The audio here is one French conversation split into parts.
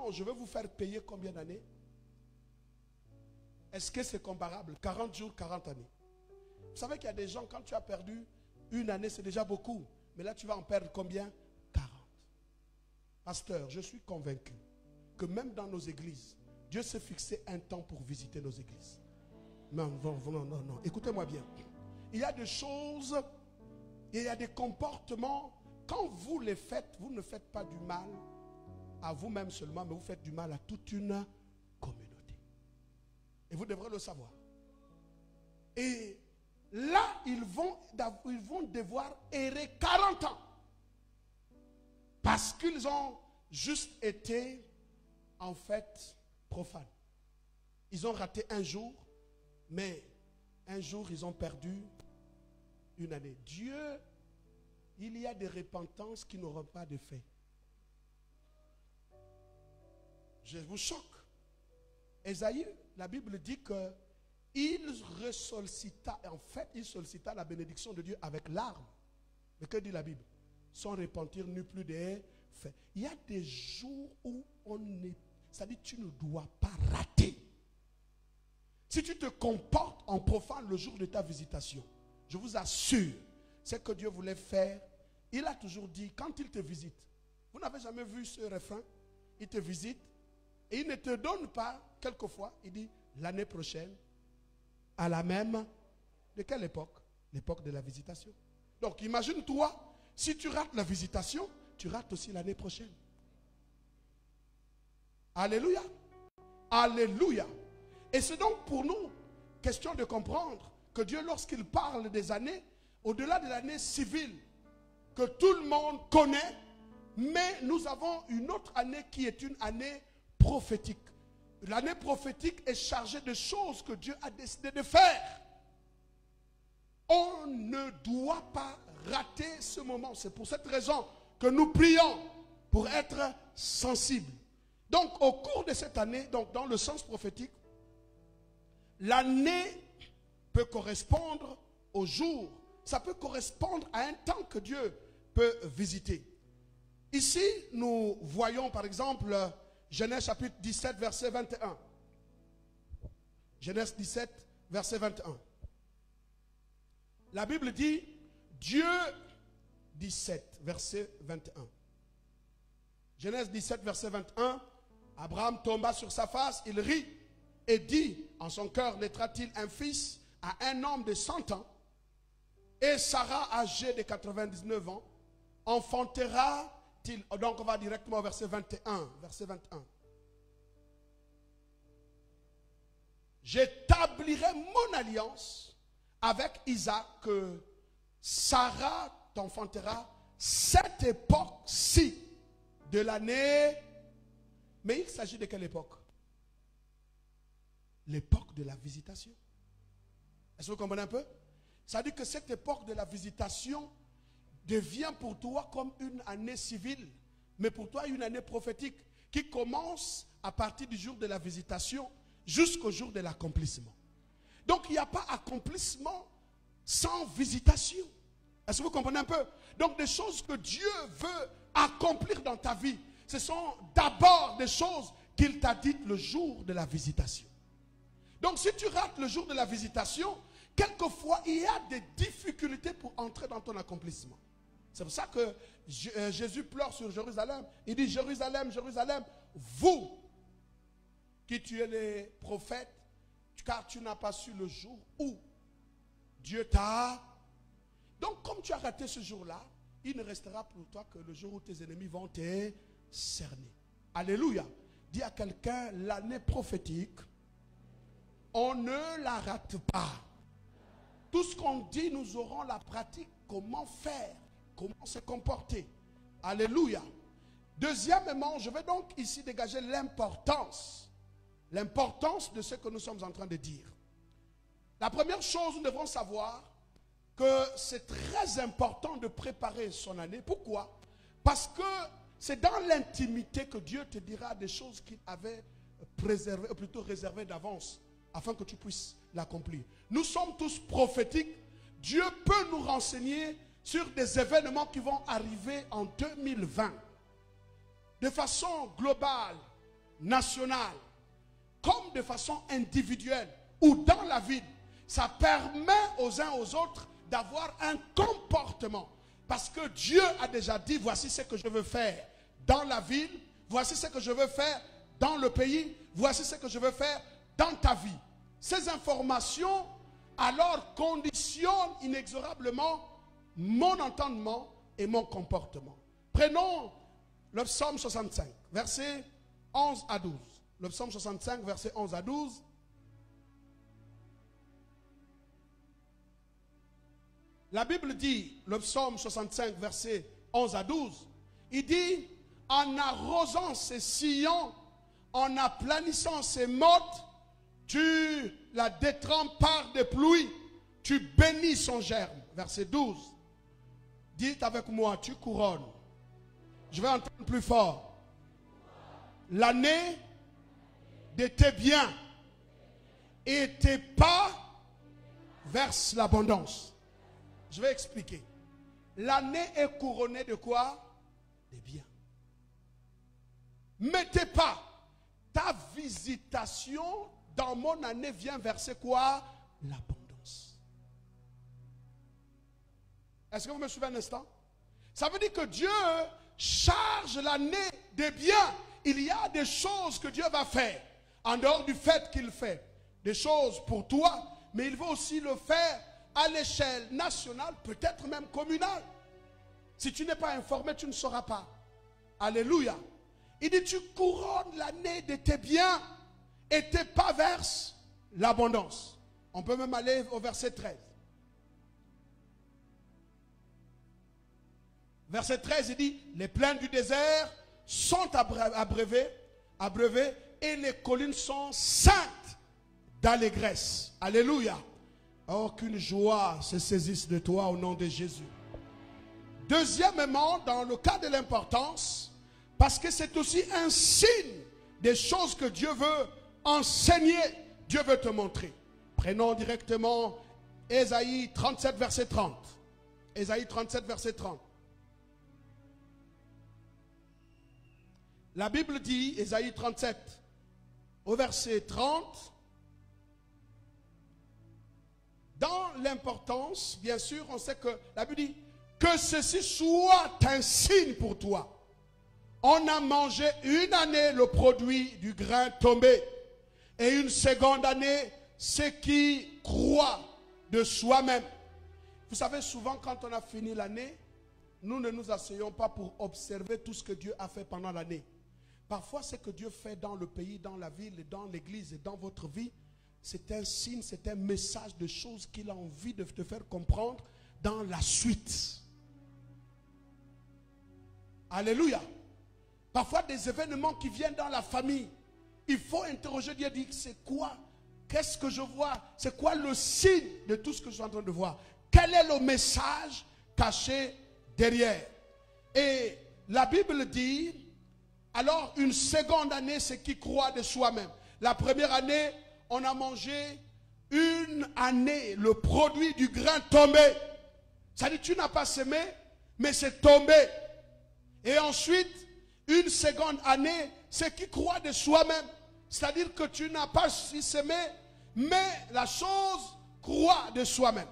maintenant, je vais vous faire payer combien d'années? Est-ce que c'est comparable? 40 jours, 40 années. Vous savez qu'il y a des gens, quand tu as perdu une année, c'est déjà beaucoup. Mais là, tu vas en perdre combien? 40. Pasteur, je suis convaincu que même dans nos églises, Dieu s'est fixé un temps pour visiter nos églises. Non, non, non, non, non. Écoutez-moi bien. Il y a des choses, il y a des comportements, quand vous les faites, vous ne faites pas du mal à vous-même seulement, mais vous faites du mal à toute une communauté. Et vous devrez le savoir. Et là, ils vont devoir errer 40 ans. Parce qu'ils ont juste été, en fait, profanes. Ils ont raté un jour, mais un jour, ils ont perdu une année. Dieu, il y a des repentances qui n'auront pas de fait. Je vous choque. Ésaïe, la Bible dit que il ressollicita, en fait, il sollicita la bénédiction de Dieu avec larmes. Mais que dit la Bible? Son repentir n'eut plus de fait. Il y a des jours où on est, ça dit tu ne dois pas rater. Si tu te comportes en profane le jour de ta visitation, je vous assure, c'est que Dieu voulait faire. Il a toujours dit, quand il te visite, vous n'avez jamais vu ce refrain? Il te visite et il ne te donne pas, quelquefois, il dit, l'année prochaine, à la même, de quelle époque? L'époque de la visitation. Donc imagine-toi, si tu rates la visitation, tu rates aussi l'année prochaine. Alléluia. Alléluia. Et c'est donc pour nous, question de comprendre que Dieu, lorsqu'il parle des années, au-delà de l'année civile, que tout le monde connaît, mais nous avons une autre année qui est une année prophétique. L'année prophétique est chargée de choses que Dieu a décidé de faire. On ne doit pas rater ce moment. C'est pour cette raison que nous prions pour être sensibles. Donc, au cours de cette année, donc dans le sens prophétique, l'année peut correspondre au jour. Ça peut correspondre à un temps que Dieu peut visiter. Ici, nous voyons par exemple Genèse chapitre 17, verset 21. Genèse 17, verset 21. La Bible dit, Dieu, 17, verset 21. Genèse 17, verset 21. Abraham tomba sur sa face, il rit et dit, en son cœur, naîtra-t-il un fils à un homme de 100 ans? Et Sarah, âgée de 99 ans, enfantera-t-il? Donc on va directement au verset 21. Verset 21. J'établirai mon alliance avec Isaac, que Sarah t'enfantera cette époque-ci de l'année. Mais il s'agit de quelle époque? L'époque de la visitation. Est-ce que vous comprenez un peu? Ça veut dire que cette époque de la visitation devient pour toi comme une année civile, mais pour toi une année prophétique qui commence à partir du jour de la visitation jusqu'au jour de l'accomplissement. Donc il n'y a pas accomplissement sans visitation. Est-ce que vous comprenez un peu? Donc des choses que Dieu veut accomplir dans ta vie, ce sont d'abord des choses qu'il t'a dites le jour de la visitation. Donc si tu rates le jour de la visitation, quelquefois il y a des difficultés pour entrer dans ton accomplissement. C'est pour ça que Jésus pleure sur Jérusalem. Il dit, Jérusalem, Jérusalem, vous qui tuez les prophètes, car tu n'as pas su le jour où Dieu t'a... Donc comme tu as raté ce jour-là, il ne restera pour toi que le jour où tes ennemis vont te cerner. Alléluia. Dis à quelqu'un, l'année prophétique, on ne la rate pas. Tout ce qu'on dit, nous aurons la pratique, comment faire, comment se comporter. Alléluia. Deuxièmement, je vais donc ici dégager l'importance de ce que nous sommes en train de dire. La première chose, nous devons savoir que c'est très important de préparer son année. Pourquoi? Parce que c'est dans l'intimité que Dieu te dira des choses qu'il avait préservées, ou plutôt réservées d'avance, afin que tu puisses l'accomplir. Nous sommes tous prophétiques. Dieu peut nous renseigner sur des événements qui vont arriver en 2020. De façon globale, nationale, comme de façon individuelle ou dans la ville, ça permet aux uns aux autres d'avoir un comportement. Parce que Dieu a déjà dit, voici ce que je veux faire dans la ville, voici ce que je veux faire dans le pays, voici ce que je veux faire dans ta vie. Ces informations alors conditionnent inexorablement mon entendement et mon comportement. Prenons le psaume 65, versets 11 à 12. Le psaume 65, versets 11 à 12. La Bible dit, le psaume 65, versets 11 à 12, il dit, en arrosant ses sillons, en aplanissant ses mottes, tu la détrempes par des pluies, tu bénis son germe. Verset 12. Dites avec moi, tu couronnes. Je vais entendre plus fort. L'année de tes biens et tes pas verse l'abondance. Je vais expliquer. L'année est couronnée de quoi? Des biens. Mais tes pas, ta visitation dans mon année vient verser quoi? L'abondance. Est-ce que vous me suivez un instant? Ça veut dire que Dieu charge l'année des biens. Il y a des choses que Dieu va faire, en dehors du fait qu'il fait des choses pour toi, mais il va aussi le faire à l'échelle nationale, peut-être même communale. Si tu n'es pas informé, tu ne sauras pas. Alléluia. Il dit, tu couronnes l'année de tes biens et tes pas versent l'abondance. On peut même aller au verset 13. Verset 13, il dit, les plaines du désert sont abreuvées et les collines sont saintes d'allégresse. Alléluia. Oh, qu'une joie se saisisse de toi au nom de Jésus. Deuxièmement, dans le cas de l'importance, parce que c'est aussi un signe des choses que Dieu veut enseigner, Dieu veut te montrer. Prenons directement Ésaïe 37, verset 30. Ésaïe 37, verset 30. La Bible dit, Ésaïe 37, au verset 30, dans l'importance, bien sûr, on sait que la Bible dit, que ceci soit un signe pour toi. On a mangé une année le produit du grain tombé, et une seconde année, ce qui croit de soi-même. Vous savez, souvent quand on a fini l'année, nous ne nous asseyons pas pour observer tout ce que Dieu a fait pendant l'année. Parfois, ce que Dieu fait dans le pays, dans la ville, dans l'église et dans votre vie, c'est un signe, c'est un message de choses qu'il a envie de te faire comprendre dans la suite. Alléluia. Parfois, des événements qui viennent dans la famille, il faut interroger Dieu et dire, c'est quoi? Qu'est-ce que je vois? C'est quoi le signe de tout ce que je suis en train de voir? Quel est le message caché derrière? Et la Bible dit, alors une seconde année, c'est qui croit de soi-même. La première année, on a mangé une année le produit du grain tombé. Ça dit, tu n'as pas semé, mais c'est tombé. Et ensuite, une seconde année, c'est qui croit de soi-même. C'est-à-dire que tu n'as pas semé, mais la chose croit de soi-même.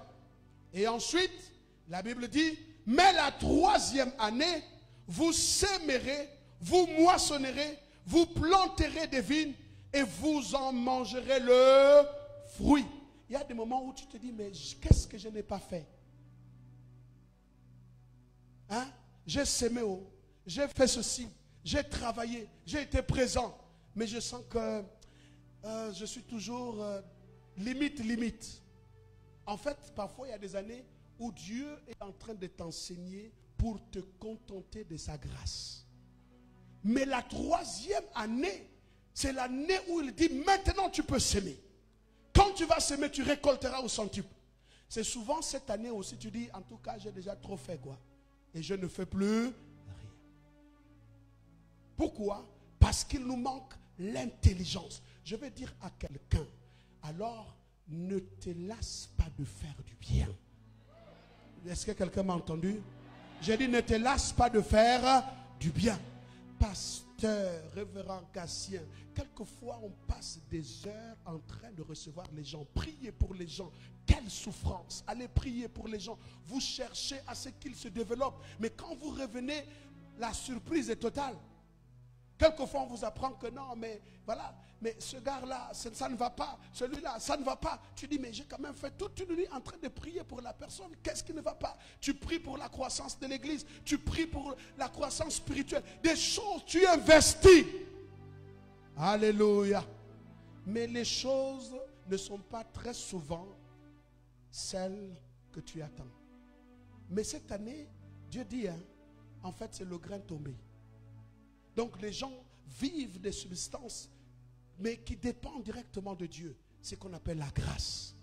Et ensuite, la Bible dit, mais la troisième année, vous sèmerez, vous moissonnerez, vous planterez des vignes et vous en mangerez le fruit. Il y a des moments où tu te dis, mais qu'est-ce que je n'ai pas fait? Hein? J'ai semé, j'ai fait ceci, j'ai travaillé, j'ai été présent, mais je sens que je suis toujours limite. En fait, parfois il y a des années où Dieu est en train de t'enseigner pour te contenter de sa grâce. Mais la troisième année, c'est l'année où il dit, maintenant tu peux s'aimer. Quand tu vas s'aimer, tu récolteras au centuple. C'est souvent cette année aussi, tu dis, en tout cas, j'ai déjà trop fait quoi. Et je ne fais plus rien. Pourquoi? Parce qu'il nous manque l'intelligence. Je vais dire à quelqu'un, alors ne te lasse pas de faire du bien. Est-ce que quelqu'un m'a entendu? J'ai dit, ne te lasse pas de faire du bien. Pasteur, pasteur, révérend Cassien, quelquefois on passe des heures en train de recevoir les gens. Priez pour les gens. Quelle souffrance. Allez prier pour les gens. Vous cherchez à ce qu'ils se développent. Mais quand vous revenez, la surprise est totale. Quelquefois on vous apprend que non, mais voilà, mais ce gars-là, ça ne va pas. Celui-là, ça ne va pas. Tu dis, mais j'ai quand même fait toute une nuit en train de prier pour la personne. Qu'est-ce qui ne va pas? Tu pries pour la croissance de l'église. Tu pries pour la croissance spirituelle. Des choses, tu investis. Alléluia. Mais les choses ne sont pas très souvent celles que tu attends. Mais cette année, Dieu dit, hein, en fait, c'est le grain tombé. Donc les gens vivent des substances, mais qui dépendent directement de Dieu. C'est ce qu'on appelle la grâce.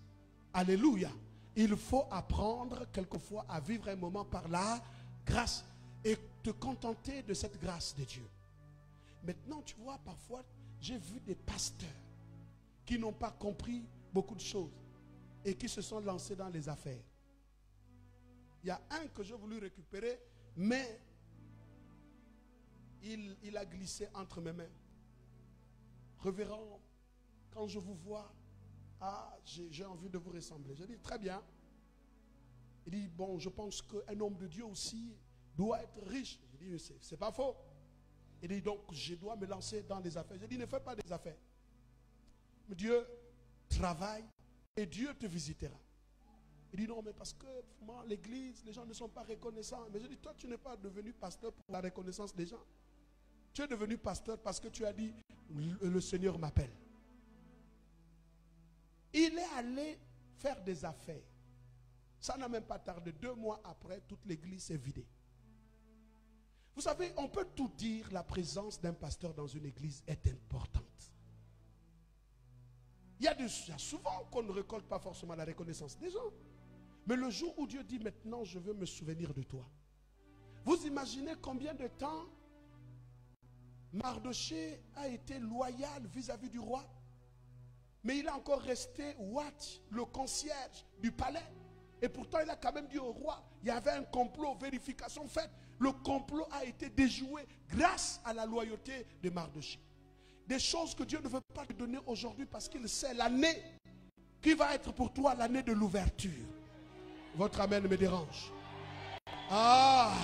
Alléluia. Il faut apprendre quelquefois à vivre un moment par la grâce et te contenter de cette grâce de Dieu. Maintenant, tu vois, parfois, j'ai vu des pasteurs qui n'ont pas compris beaucoup de choses et qui se sont lancés dans les affaires. Il y a un que j'ai voulu récupérer, mais il a glissé entre mes mains. Révérend, quand je vous vois, j'ai envie de vous ressembler. J'ai dit, très bien. Il dit, bon, je pense qu'un homme de Dieu aussi doit être riche. J'ai dit, c'est pas faux. Il dit, donc, je dois me lancer dans les affaires. J'ai dit, ne fais pas des affaires. Mais Dieu travaille et Dieu te visitera. Il dit, non, mais parce que moi, l'église, les gens ne sont pas reconnaissants. Mais je dis, toi, tu n'es pas devenu pasteur pour la reconnaissance des gens. Tu es devenu pasteur parce que tu as dit, le Seigneur m'appelle. Il est allé faire des affaires. Ça n'a même pas tardé. 2 mois après, toute l'église s'est vidée. Vous savez, on peut tout dire, la présence d'un pasteur dans une église est importante. Il y a souvent qu'on ne récolte pas forcément la reconnaissance des gens. Mais le jour où Dieu dit, maintenant je veux me souvenir de toi. Vous imaginez combien de temps Mardochée a été loyal vis-à-vis du roi. Mais il a encore resté watch, le concierge du palais. Et pourtant, il a quand même dit au roi, il y avait un complot, vérification faite. Le complot a été déjoué grâce à la loyauté de Mardochée. Des choses que Dieu ne veut pas te donner aujourd'hui parce qu'il sait l'année qui va être pour toi l'année de l'ouverture. Votre amen me dérange. Ah,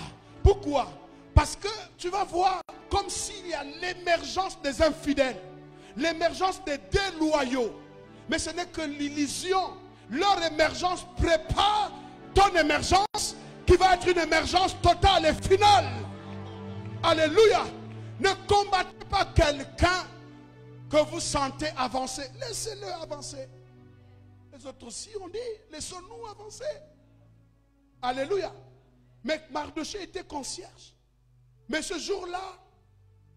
pourquoi? Parce que tu vas voir comme s'il y a l'émergence des infidèles, l'émergence des déloyaux. Mais ce n'est que l'illusion. Leur émergence prépare ton émergence qui va être une émergence totale et finale. Alléluia. Ne combattez pas quelqu'un que vous sentez avancer. Laissez-le avancer. Les autres aussi ont dit, laissons-nous avancer. Alléluia. Mais Mardochée était concierge. Mais ce jour-là,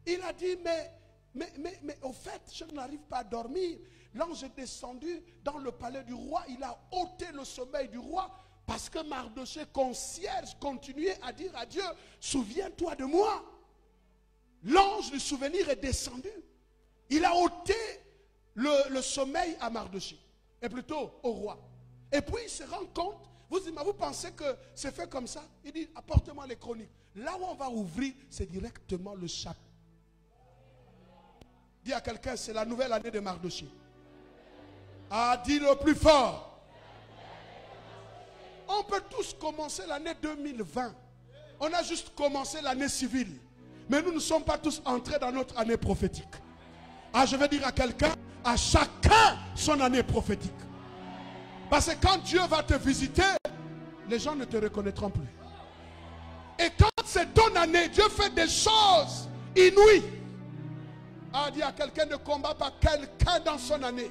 il a dit, mais au fait, je n'arrive pas à dormir. L'ange est descendu dans le palais du roi. Il a ôté le sommeil du roi parce que Mardochée, concierge, continuait à dire à Dieu, souviens-toi de moi. L'ange du souvenir est descendu. Il a ôté le sommeil à Mardochée, et plutôt au roi. Et puis il se rend compte, vous pensez que c'est fait comme ça? Il dit, apportez-moi les chroniques. Là où on va ouvrir, c'est directement le chapitre. Dis à quelqu'un, c'est la nouvelle année de Mardochée. Ah, dis-le plus fort. On peut tous commencer l'année 2020. On a juste commencé l'année civile. Mais nous ne sommes pas tous entrés dans notre année prophétique. Ah, je vais dire à quelqu'un, à chacun son année prophétique. Parce que quand Dieu va te visiter, les gens ne te reconnaîtront plus. Et quand c'est ton année, Dieu fait des choses inouïes. Ah, dit à quelqu'un, ne combat pas quelqu'un dans son année.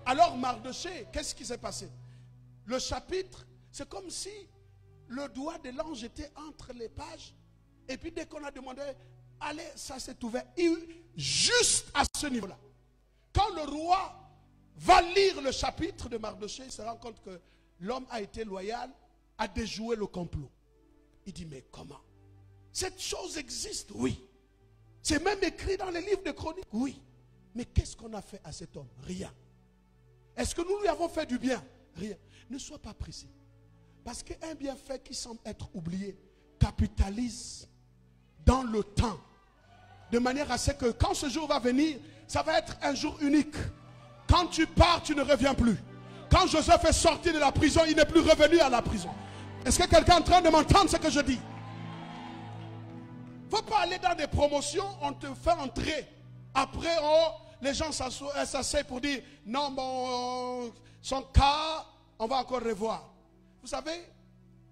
Alors Mardochée, qu'est-ce qui s'est passé? Le chapitre, c'est comme si le doigt de l'ange était entre les pages. Et puis dès qu'on a demandé, allez, ça s'est ouvert. Juste à ce niveau-là. Quand le roi va lire le chapitre de Mardochée, il se rend compte que l'homme a été loyal, a déjoué le complot. Il dit, mais comment? Cette chose existe, oui. C'est même écrit dans les livres de chroniques, oui. Mais qu'est-ce qu'on a fait à cet homme? Rien. Est-ce que nous lui avons fait du bien? Rien. Ne sois pas pressé. Parce qu'un bienfait qui semble être oublié capitalise dans le temps. De manière à ce que quand ce jour va venir, ça va être un jour unique. Quand tu pars, tu ne reviens plus. Quand Joseph est sorti de la prison, il n'est plus revenu à la prison. Est-ce que quelqu'un est en train de m'entendre ce que je dis? Il ne faut pas aller dans des promotions, on te fait entrer. Après, les gens s'asseyent pour dire, non, bon, son cas, on va encore revoir. Vous savez,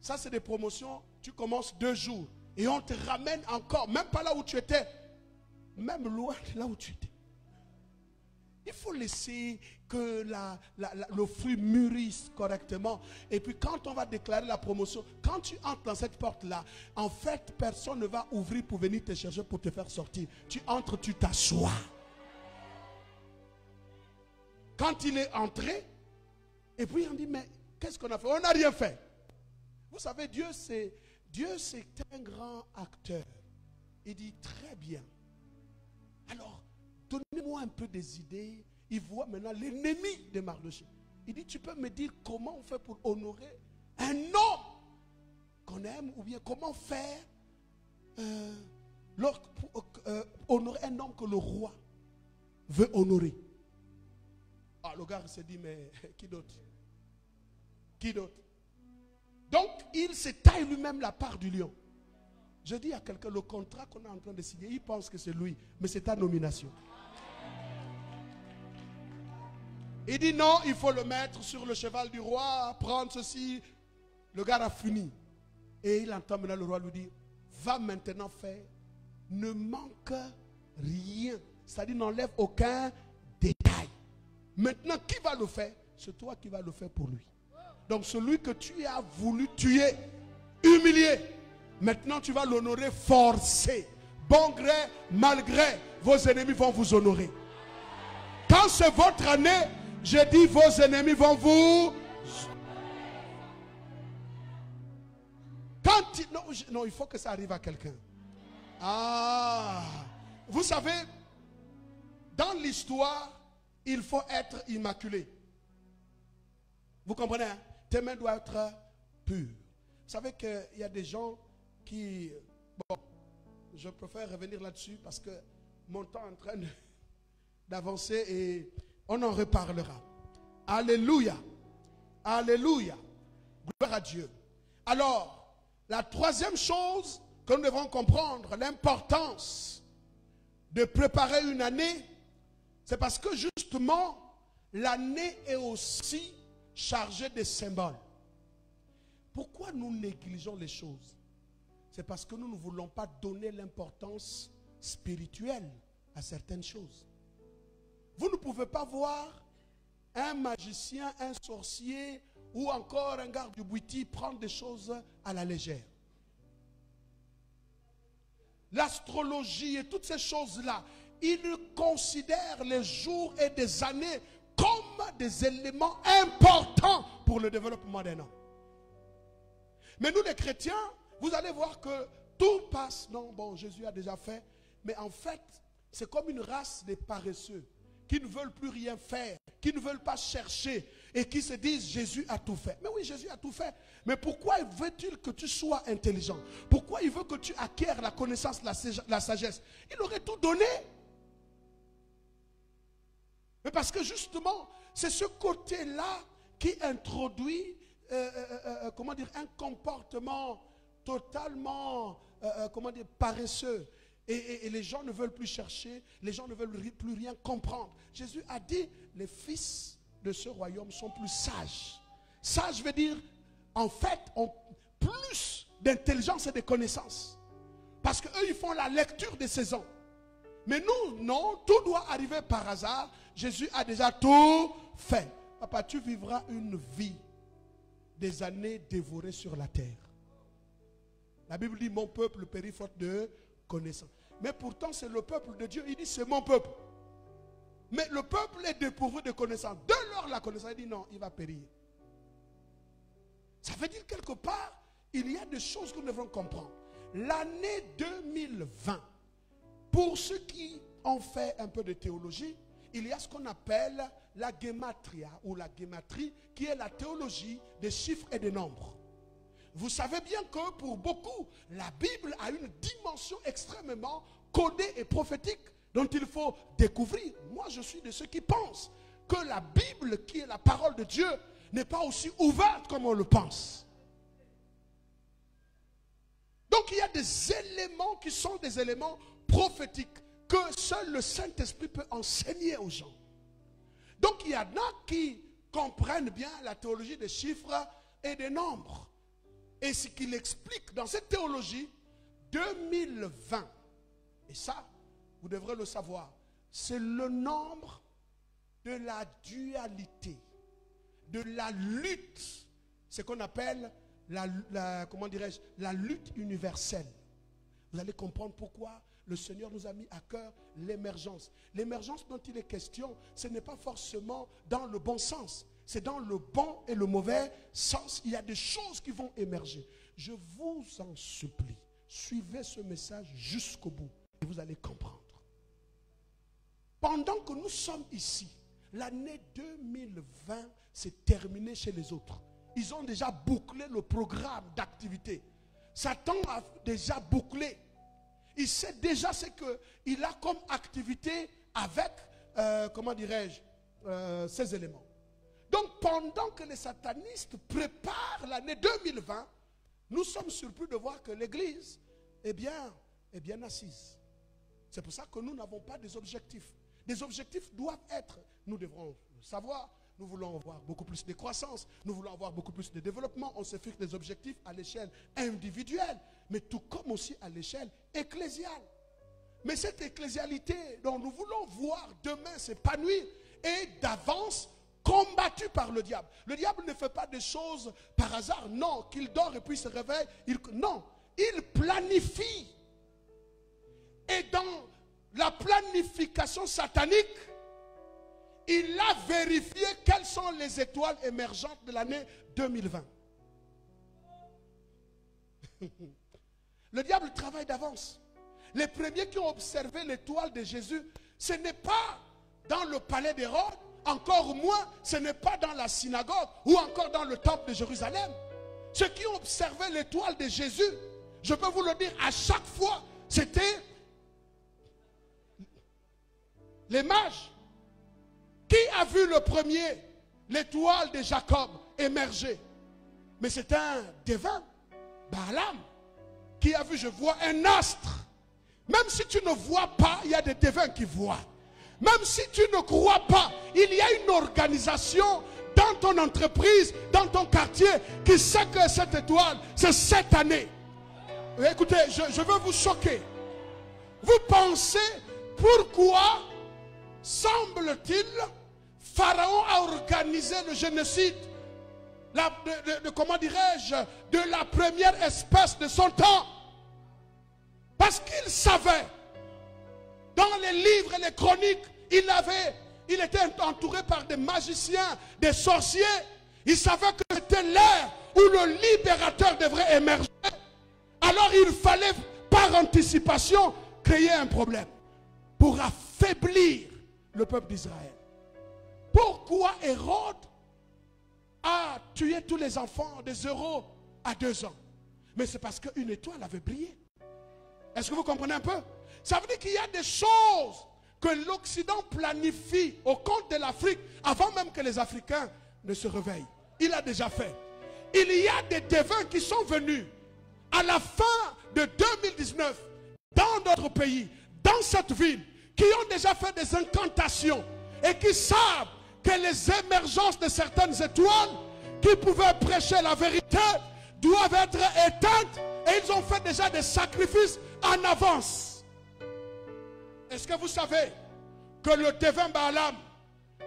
ça c'est des promotions, tu commences 2 jours. Et on te ramène encore, même pas là où tu étais. Même loin de là où tu étais. Il faut laisser que le fruit mûrisse correctement. Et puis quand on va déclarer la promotion, quand tu entres dans cette porte-là, en fait, personne ne va ouvrir pour venir te chercher pour te faire sortir. Tu entres, tu t'assois. Quand il est entré, et puis on dit, mais qu'est-ce qu'on a fait? On n'a rien fait. Vous savez, Dieu c'est un grand acteur. Il dit, très bien. Alors, donnez-moi un peu des idées. Il voit maintenant l'ennemi de Mardochée. Il dit, tu peux me dire comment on fait pour honorer un homme qu'on aime, ou bien comment faire pour honorer un homme que le roi veut honorer. Ah, le gars s'est dit, mais qui d'autre? Qui d'autre? Donc, il se taille lui-même la part du lion. Je dis à quelqu'un, le contrat qu'on est en train de signer, il pense que c'est lui, mais c'est ta nomination. Il dit non, il faut le mettre sur le cheval du roi, prendre ceci. Le gars a fini. Et il entend maintenant le roi lui dire, va maintenant faire, ne manque rien. C'est-à-dire n'enlève aucun détail. Maintenant, qui va le faire? C'est toi qui vas le faire pour lui. Donc celui que tu as voulu tuer, humilier, maintenant tu vas l'honorer forcé. Bon gré, mal gré, vos ennemis vont vous honorer. Quand c'est votre année, je dis vos ennemis vont vous... Non, il faut que ça arrive à quelqu'un. Ah, vous savez, dans l'histoire, il faut être immaculé. Vous comprenez, hein? Tes mains doivent être pures. Vous savez qu'il y a des gens qui... Bon, je préfère revenir là-dessus parce que mon temps est en train d'avancer et on en reparlera. Alléluia. Alléluia. Gloire à Dieu. Alors, la troisième chose que nous devons comprendre, l'importance de préparer une année, c'est parce que justement, l'année est aussi chargée de symboles. Pourquoi nous négligeons les choses? C'est parce que nous ne voulons pas donner l'importance spirituelle à certaines choses. Vous ne pouvez pas voir un magicien, un sorcier ou encore un garde du Bouiti prendre des choses à la légère. L'astrologie et toutes ces choses-là, ils considèrent les jours et des années comme des éléments importants pour le développement d'un homme. Mais nous les chrétiens, vous allez voir que tout passe. Non, bon, Jésus a déjà fait. Mais en fait, c'est comme une race de paresseux qui ne veulent plus rien faire, qui ne veulent pas chercher et qui se disent Jésus a tout fait. Mais oui, Jésus a tout fait. Mais pourquoi veut-il que tu sois intelligent? Pourquoi il veut que tu acquières la connaissance, la sagesse? Il aurait tout donné. Mais parce que justement, c'est ce côté-là qui introduit comment dire, un comportement totalement comment dire, paresseux. Et les gens ne veulent plus chercher, les gens ne veulent plus rien comprendre. Jésus a dit, les fils de ce royaume sont plus sages. Sage veut dire, en fait, ont plus d'intelligence et de connaissances. Parce qu'eux, ils font la lecture des saisons. Mais nous, non, tout doit arriver par hasard. Jésus a déjà tout fait. Papa, tu vivras une vie des années dévorées sur la terre. La Bible dit, mon peuple périt faute de connaissance. Mais pourtant, c'est le peuple de Dieu. Il dit, c'est mon peuple. Mais le peuple est dépourvu de connaissance. De leur la connaissance, il dit, non, il va périr. Ça veut dire quelque part, il y a des choses que nous devons comprendre. L'année 2020, pour ceux qui ont fait un peu de théologie, il y a ce qu'on appelle la gematria ou la gematrie, qui est la théologie des chiffres et des nombres. vous savez bien que pour beaucoup, la Bible a une dimension extrêmement codée et prophétique dont il faut découvrir. Moi, je suis de ceux qui pensent que la Bible, qui est la parole de Dieu, n'est pas aussi ouverte comme on le pense. Donc il y a des éléments qui sont des éléments prophétiques que seul le Saint-Esprit peut enseigner aux gens. Donc il y en a qui comprennent bien la théologie des chiffres et des nombres. Et ce qu'il explique dans cette théologie, 2020, et ça, vous devrez le savoir, c'est le nombre de la dualité, de la lutte, ce qu'on appelle comment dirais-je, la lutte universelle. Vous allez comprendre pourquoi le Seigneur nous a mis à cœur l'émergence. L'émergence dont il est question, ce n'est pas forcément dans le bon sens. C'est dans le bon et le mauvais sens. Il y a des choses qui vont émerger. Je vous en supplie, suivez ce message jusqu'au bout et vous allez comprendre. Pendant que nous sommes ici, l'année 2020 s'est terminée chez les autres. Ils ont déjà bouclé le programme d'activité. Satan a déjà bouclé. Il sait déjà ce qu'il a comme activité avec, comment dirais-je, ces éléments. Donc pendant que les satanistes préparent l'année 2020, nous sommes surpris de voir que l'Église est bien assise. C'est pour ça que nous n'avons pas des objectifs. Des objectifs doivent être, nous devrons le savoir, nous voulons avoir beaucoup plus de croissance, nous voulons avoir beaucoup plus de développement. On se fixe des objectifs à l'échelle individuelle, mais tout comme aussi à l'échelle ecclésiale. Mais cette ecclésialité dont nous voulons voir demain s'épanouir est d'avance combattue par le diable. Le diable ne fait pas des choses par hasard, non, qu'il dort et puis se réveille. Non, il planifie. Et dans la planification satanique, il a vérifié quelles sont les étoiles émergentes de l'année 2020. Le diable travaille d'avance. Les premiers qui ont observé l'étoile de Jésus, ce n'est pas dans le palais d'Hérode, encore moins, ce n'est pas dans la synagogue ou encore dans le temple de Jérusalem. Ceux qui ont observé l'étoile de Jésus, je peux vous le dire, à chaque fois, c'était les mages. Qui a vu le premier, l'étoile de Jacob, émerger? Mais c'est un devin, Balaam, qui a vu, je vois un astre. Même si tu ne vois pas, il y a des devins qui voient. Même si tu ne crois pas, il y a une organisation dans ton entreprise, dans ton quartier, qui sait que cette étoile, c'est cette année. Écoutez, je veux vous choquer. Vous pensez pourquoi, semble-t-il, Pharaon a organisé le génocide, comment dirais-je, de la première espèce de son temps? Parce qu'il savait, dans les livres et les chroniques, il était entouré par des magiciens, des sorciers. Il savait que c'était l'ère où le libérateur devrait émerger. Alors il fallait, par anticipation, créer un problème pour affaiblir le peuple d'Israël. Pourquoi Hérode a tué tous les enfants de 0 à 2 ans? Mais c'est parce qu'une étoile avait brillé. Est-ce que vous comprenez un peu? Ça veut dire qu'il y a des choses que l'Occident planifie au compte de l'Afrique avant même que les Africains ne se réveillent. Il a déjà fait. Il y a des devins qui sont venus à la fin de 2019 dans notre pays, dans cette ville, qui ont déjà fait des incantations et qui savent que les émergences de certaines étoiles qui pouvaient prêcher la vérité doivent être éteintes, et ils ont fait déjà des sacrifices en avance. Est-ce que vous savez que le devin Balaam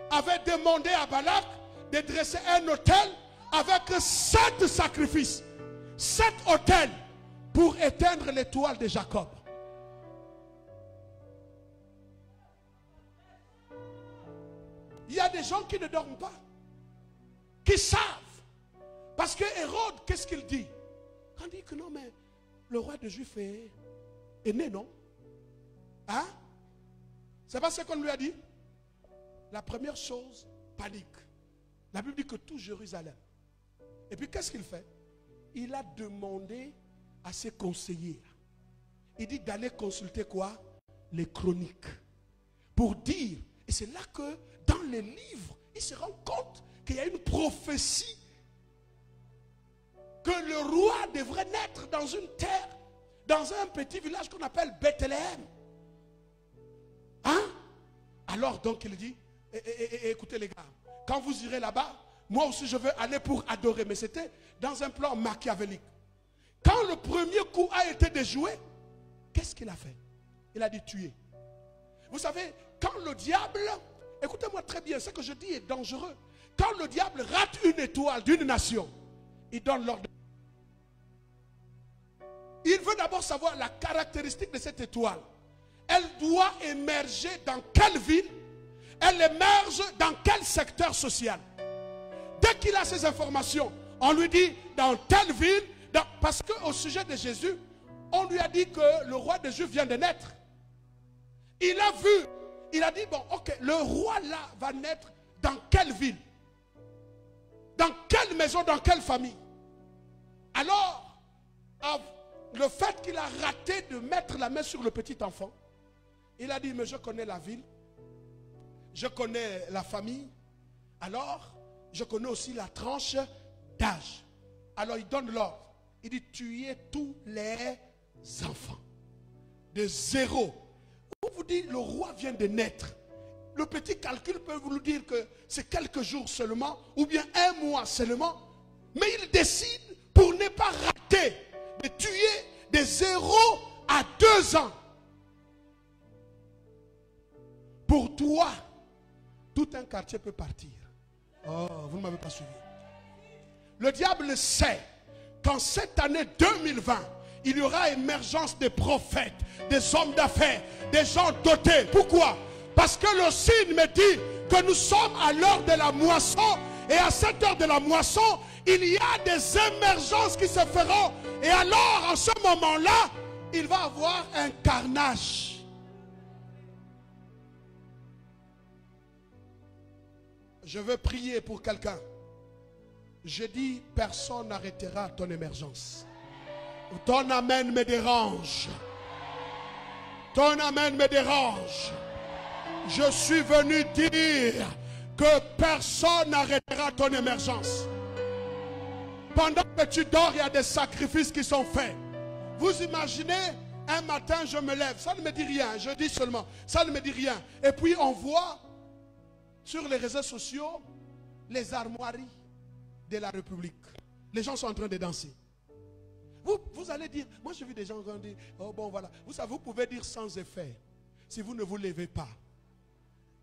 avait demandé à Balak de dresser un autel avec 7 sacrifices, 7 autels pour éteindre l'étoile de Jacob? Il y a des gens qui ne dorment pas, qui savent. Parce que Hérode, qu'est-ce qu'il dit? Il dit que non, mais le roi des Juifs est né, non? Hein? C'est pas ce qu'on lui a dit? La première chose, panique. La Bible dit que tout Jérusalem. Et puis qu'est-ce qu'il fait? il a demandé à ses conseillers, il dit d'aller consulter quoi? Les chroniques. Pour dire, et c'est là que dans les livres, il se rend compte qu'il y a une prophétie que le roi devrait naître dans une terre, dans un petit village qu'on appelle Bethléem. Hein? Alors donc il dit, écoutez les gars, quand vous irez là-bas, moi aussi je veux aller pour adorer. Mais c'était dans un plan machiavélique. Quand le premier coup a été déjoué, qu'est-ce qu'il a fait? Il a dit tuer. Vous savez, quand le diable, écoutez-moi très bien, ce que je dis est dangereux. Quand le diable rate une étoile d'une nation, il donne l'ordre. Il veut d'abord savoir la caractéristique de cette étoile. Elle doit émerger dans quelle ville? Elle émerge dans quel secteur social? Dès qu'il a ces informations, on lui dit dans telle ville, parce qu'au sujet de Jésus, on lui a dit que le roi des Juifs vient de naître. Il a vu, il a dit, bon, ok, le roi là va naître dans quelle ville? Dans quelle maison, dans quelle famille? Alors, le fait qu'il a raté de mettre la main sur le petit enfant, il a dit, mais je connais la ville, je connais la famille, alors je connais aussi la tranche d'âge. Alors il donne l'ordre. Il dit, tuez tous les enfants. De 0. On vous dit, le roi vient de naître. Le petit calcul peut vous dire que c'est quelques jours seulement, ou bien un mois seulement. Mais il décide, pour ne pas rater, de tuer de 0 à 2 ans. Pour toi, tout un quartier peut partir. Oh, vous ne m'avez pas suivi. Le diable sait qu'en cette année 2020, il y aura émergence des prophètes, des hommes d'affaires, des gens dotés. Pourquoi? Parce que le signe me dit que nous sommes à l'heure de la moisson. Et à cette heure de la moisson, il y a des émergences qui se feront. Et alors, en ce moment-là, il va y avoir un carnage. Je veux prier pour quelqu'un. Je dis, personne n'arrêtera ton émergence. Ton amen me dérange. Ton amen me dérange. Je suis venu dire que personne n'arrêtera ton émergence. Pendant que tu dors, il y a des sacrifices qui sont faits. Vous imaginez, un matin je me lève, ça ne me dit rien, je dis seulement, ça ne me dit rien. Et puis on voit sur les réseaux sociaux les armoiries de la République. Les gens sont en train de danser. Vous allez dire, moi j'ai vu des gens dire, oh bon voilà. Vous savez, vous pouvez dire sans effet, si vous ne vous levez pas.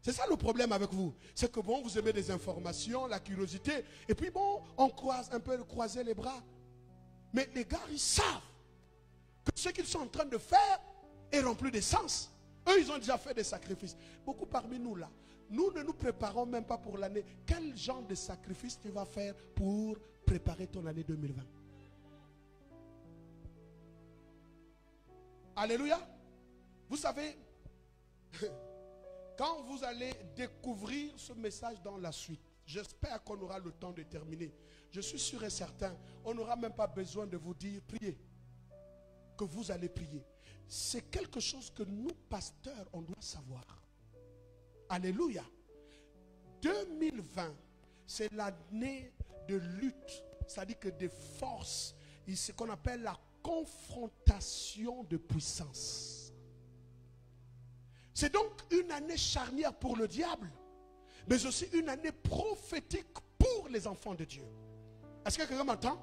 C'est ça le problème avec vous. C'est que bon, vous aimez des informations, la curiosité, et puis bon, on croise un peu, croiser les bras. Mais les gars, ils savent que ce qu'ils sont en train de faire est rempli de sens. Eux, ils ont déjà fait des sacrifices. Beaucoup parmi nous là, nous ne nous préparons même pas pour l'année. Quel genre de sacrifice tu vas faire pour préparer ton année 2020? Alléluia. Vous savez, quand vous allez découvrir ce message dans la suite, j'espère qu'on aura le temps de terminer. Je suis sûr et certain, on n'aura même pas besoin de vous dire priez, que vous allez prier. C'est quelque chose que nous, pasteurs, on doit savoir. Alléluia. 2020, c'est l'année de lutte, c'est-à-dire que des forces, ce qu'on appelle la confrontation de puissance. C'est donc une année charnière pour le diable, mais aussi une année prophétique pour les enfants de Dieu. Est-ce que quelqu'un m'entend?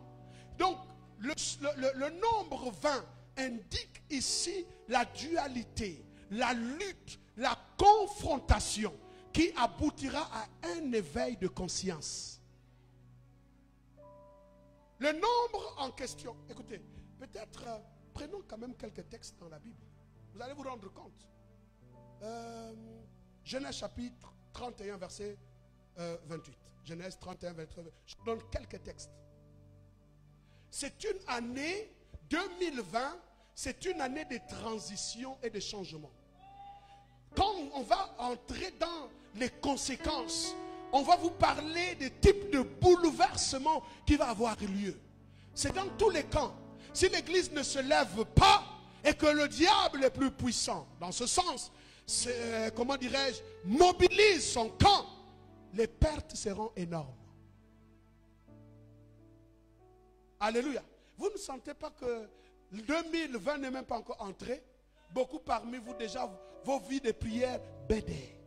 Donc, le nombre 20 indique ici la dualité, la lutte, la confrontation qui aboutira à un éveil de conscience. Le nombre en question, écoutez, peut-être prenons quand même quelques textes dans la Bible. Vous allez vous rendre compte. Genèse chapitre 31 verset 28. Genèse 31 verset 28. Je donne quelques textes. C'est une année 2020, c'est une année de transition et de changement. Quand on va entrer dans les conséquences, on va vous parler des types de bouleversements qui va avoir lieu. C'est dans tous les camps. Si l'église ne se lève pas et que le diable est plus puissant, dans ce sens, comment dirais-je, mobilise son camp, les pertes seront énormes. Alléluia. Vous ne sentez pas que 2020 n'est même pas encore entré? Beaucoup parmi vous déjà, vos vies de prière bédaient.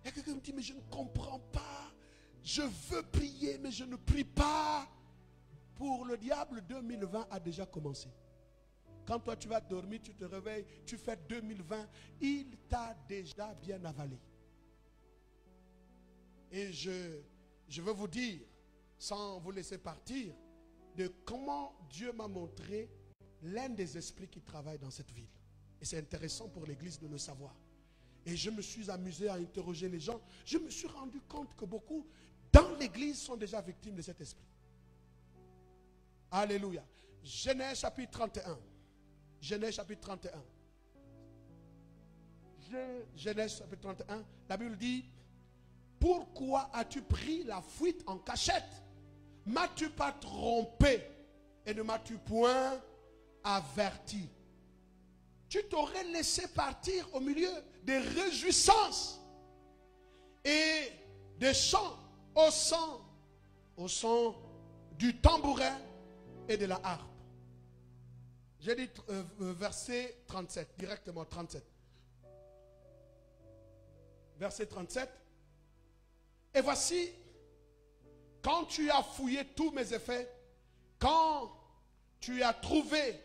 Il y a quelqu'un qui me dit, mais je ne comprends pas. Je veux prier, mais je ne prie pas. Pour le diable, 2020 a déjà commencé. Quand toi tu vas dormir, tu te réveilles, tu fais 2020, il t'a déjà bien avalé. Et je veux vous dire, sans vous laisser partir, de comment Dieu m'a montré l'un des esprits qui travaillent dans cette ville. Et c'est intéressant pour l'église de le savoir. Et je me suis amusé à interroger les gens. Je me suis rendu compte que beaucoup dans l'église sont déjà victimes de cet esprit. Alléluia. Genèse chapitre 31. Genèse chapitre 31. Genèse chapitre 31. La Bible dit, pourquoi as-tu pris la fuite en cachette? M'as-tu pas trompé et ne m'as-tu point averti? Tu t'aurais laissé partir au milieu des réjouissances et des chants au son du tambourin et de la harpe. J'ai dit verset 37, directement 37. Verset 37. Et voici, quand tu as fouillé tous mes effets, quand tu as trouvé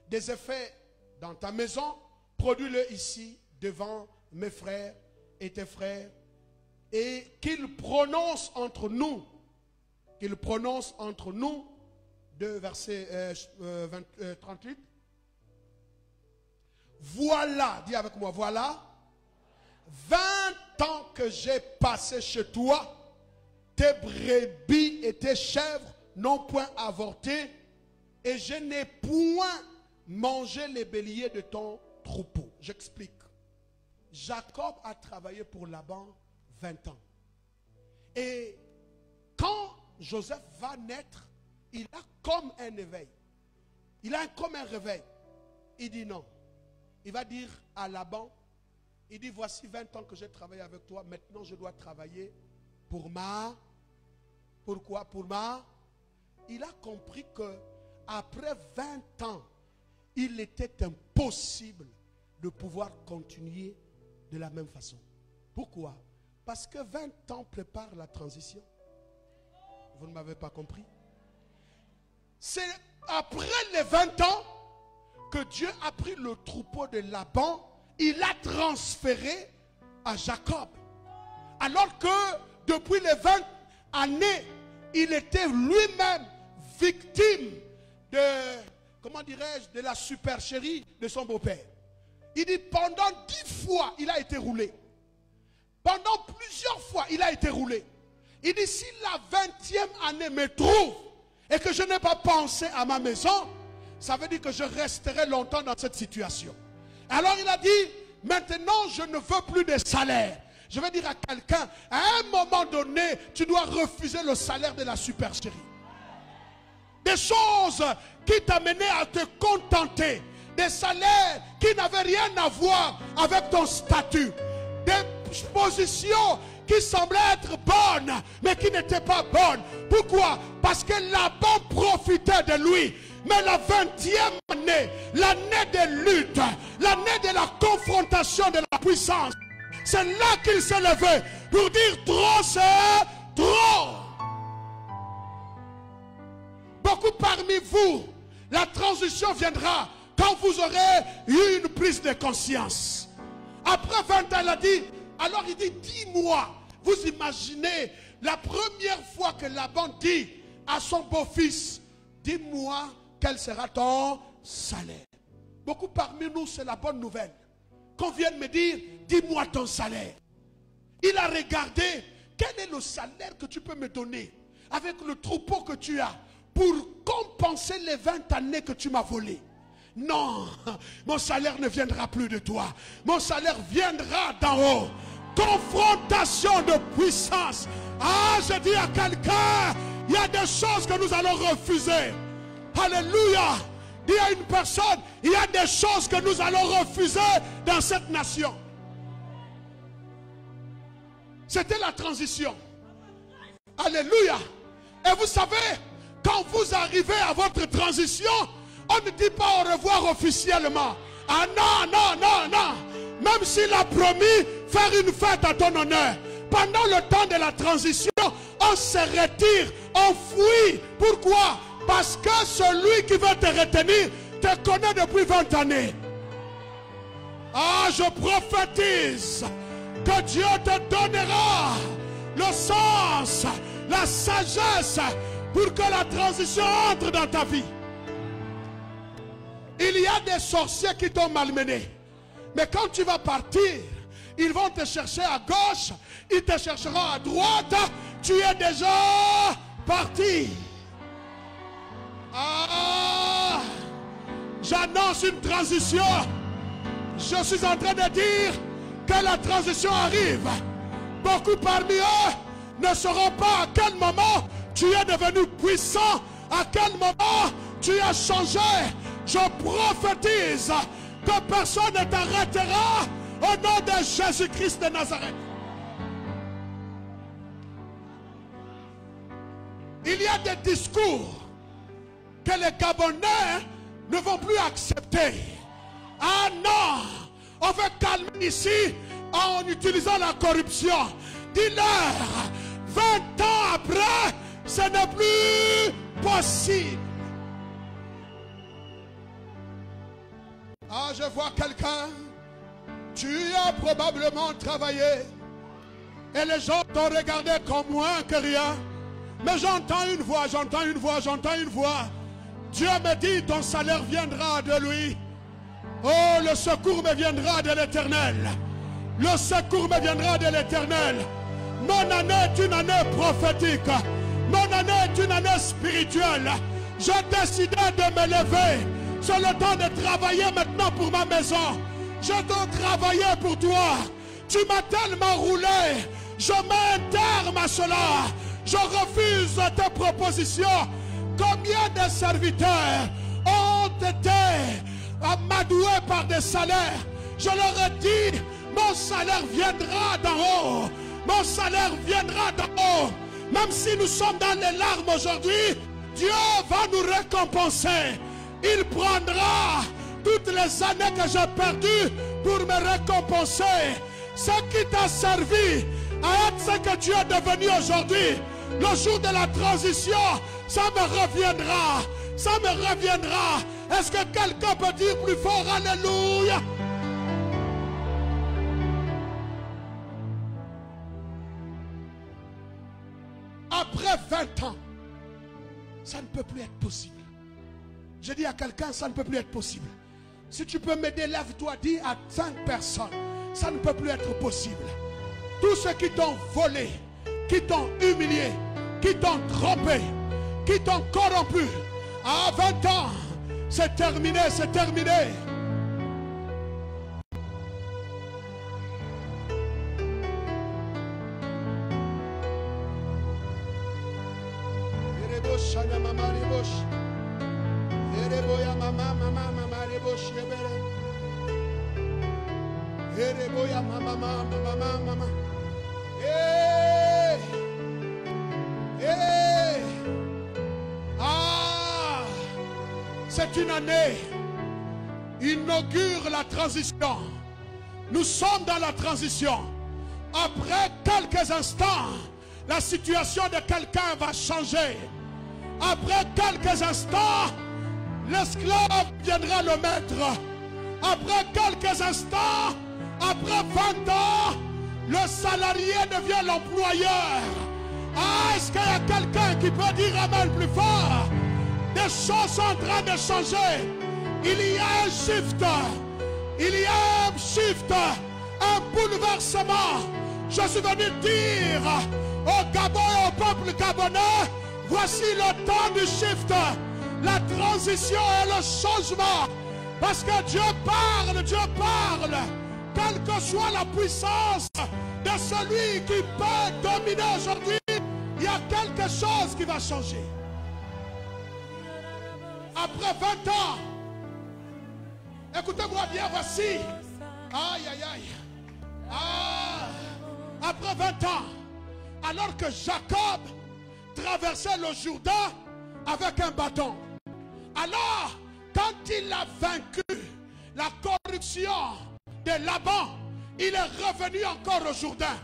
des effets dans ta maison, produis-le ici devant mes frères et tes frères, et qu'ils prononcent entre nous, de verset 38. Voilà, dis avec moi, voilà, 20 ans que j'ai passé chez toi, tes brebis et tes chèvres n'ont point avorté, et je n'ai point mangé les béliers de ton troupeau. J'explique. Jacob a travaillé pour Laban 20 ans. Et quand Joseph va naître, il a comme un éveil. Il a comme un réveil. Il dit non. Il va dire à Laban, il dit, voici 20 ans que j'ai travaillé avec toi, maintenant je dois travailler pour ma... Pourquoi? Pour ma... Il a compris que après 20 ans, il était impossible de pouvoir continuer de la même façon. Pourquoi? Parce que 20 ans prépare la transition. Vous ne m'avez pas compris? C'est après les 20 ans que Dieu a pris le troupeau de Laban, il l'a transféré à Jacob. Alors que depuis les 20 années, il était lui-même victime de, comment dirais-je, de la supercherie de son beau-père. Il dit pendant 10 fois, il a été roulé. Pendant plusieurs fois, il a été roulé. Il dit si la 20e année me trouve et que je n'ai pas pensé à ma maison, ça veut dire que je resterai longtemps dans cette situation. Alors il a dit, maintenant je ne veux plus de salaire. Je vais dire à quelqu'un, à un moment donné, tu dois refuser le salaire de la supercherie. Des choses qui t'amenaient à te contenter. Des salaires qui n'avaient rien à voir avec ton statut. Des positions qui semblaient être bonnes, mais qui n'étaient pas bonnes. Pourquoi? Parce que Laban profitait de lui. Mais la 20e année, l'année des luttes, l'année de la confrontation de la puissance, c'est là qu'il s'est levé pour dire trop c'est trop. Beaucoup parmi vous, la transition viendra quand vous aurez eu une prise de conscience. Après 20 ans, il a dit, alors il dit, dis-moi, vous imaginez la première fois que Laban dit à son beau-fils, dis-moi quel sera ton salaire. Beaucoup parmi nous, c'est la bonne nouvelle. Qu'on vienne me dire, dis-moi ton salaire. Il a regardé, quel est le salaire que tu peux me donner avec le troupeau que tu as pour compenser les 20 années que tu m'as volées. Non, mon salaire ne viendra plus de toi. Mon salaire viendra d'en haut. Confrontation de puissance. Ah, je dis à quelqu'un, Il y a des choses que nous allons refuser. Alléluia. Il y a une personne, il y a des choses que nous allons refuser dans cette nation. C'était la transition. Alléluia. Et vous savez, quand vous arrivez à votre transition, on ne dit pas au revoir officiellement. Ah non, non, non, non. Même s'il a promis faire une fête à ton honneur, pendant le temps de la transition, on se retire, on fuit. Pourquoi? Parce que celui qui veut te retenir te connaît depuis 20 années. Ah, je prophétise que Dieu te donnera le sens, la sagesse pour que la transition entre dans ta vie. Il y a des sorciers qui t'ont malmené. Mais quand tu vas partir, ils vont te chercher à gauche, ils te chercheront à droite. Tu es déjà parti. Ah, j'annonce une transition. Je suis en train de dire que la transition arrive. Beaucoup parmi eux ne sauront pas à quel moment tu es devenu puissant, à quel moment tu as changé. Je prophétise que personne ne t'arrêtera au nom de Jésus-Christ de Nazareth. Il y a des discours que les Gabonais ne vont plus accepter. Ah non, on veut calmer ici en utilisant la corruption. Dis-leur, 20 ans après, ce n'est plus possible. Ah, je vois quelqu'un, tu as probablement travaillé et les gens t'ont regardé comme moins que rien. Mais j'entends une voix, j'entends une voix, j'entends une voix. Dieu me dit, ton salaire viendra de lui. Oh, le secours me viendra de l'Éternel. Le secours me viendra de l'Éternel. Mon année est une année prophétique. Mon année est une année spirituelle. J'ai décidé de me lever. C'est le temps de travailler maintenant pour ma maison. Je dois travailler pour toi. Tu m'as tellement roulé. Je mets un terme à cela. Je refuse tes propositions. Combien de serviteurs ont été amadoués par des salaires? Je leur ai dit, mon salaire viendra d'en haut. Mon salaire viendra d'en haut. Même si nous sommes dans les larmes aujourd'hui, Dieu va nous récompenser. Il prendra toutes les années que j'ai perdues pour me récompenser. Ce qui t'a servi à être ce que tu es devenu aujourd'hui, le jour de la transition, ça me reviendra. Ça me reviendra. Est-ce que quelqu'un peut dire plus fort Alléluia? Après 20 ans, ça ne peut plus être possible. Je dis à quelqu'un, ça ne peut plus être possible. Si tu peux m'aider, lève-toi, dis à 5 personnes, ça ne peut plus être possible. Tous ceux qui t'ont volé, qui t'ont humilié, qui t'ont trompé, qui t'ont corrompu, à 20 ans, c'est terminé, c'est terminé. Ah, c'est une année, inaugure la transition. Nous sommes dans la transition. Après quelques instants, la situation de quelqu'un va changer. Après quelques instants, l'esclave viendra le maître. Après quelques instants, après 20 ans, le salarié devient l'employeur. Ah, est-ce qu'il y a quelqu'un qui peut dire amen plus fort? Des choses sont en train de changer. Il y a un shift. Il y a un shift. Un bouleversement. Je suis venu dire au Gabon et au peuple gabonais, voici le temps du shift. La transition et le changement. Parce que Dieu parle, Dieu parle. Quelle que soit la puissance de celui qui peut dominer aujourd'hui, il y a quelque chose qui va changer. Après 20 ans, écoutez-moi bien, voici. Aïe, aïe, aïe. Ah, après 20 ans, alors que Jacob traversait le Jourdain avec un bâton. Alors, quand il a vaincu la corruption de Laban, il est revenu encore au Jourdain.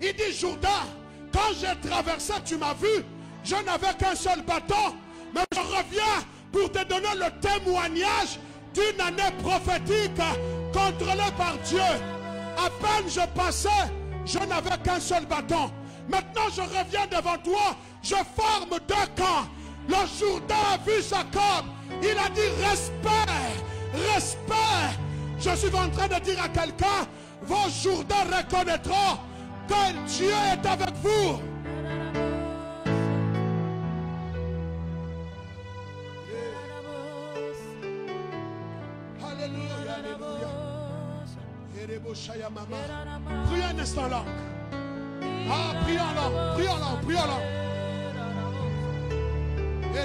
Il dit, Jourdain, quand j'ai traversé, tu m'as vu, je n'avais qu'un seul bâton, mais je reviens pour te donner le témoignage d'une année prophétique contrôlée par Dieu. À peine je passais, je n'avais qu'un seul bâton. Maintenant je reviens devant toi, je forme deux camps. Le Jourdain a vu Jacob, il a dit respect, respect. Je suis en train de dire à quelqu'un, vos Jourdains reconnaîtront que Dieu est avec vous. Priez un instant là. Ah, prions là, prions là, prions là. Il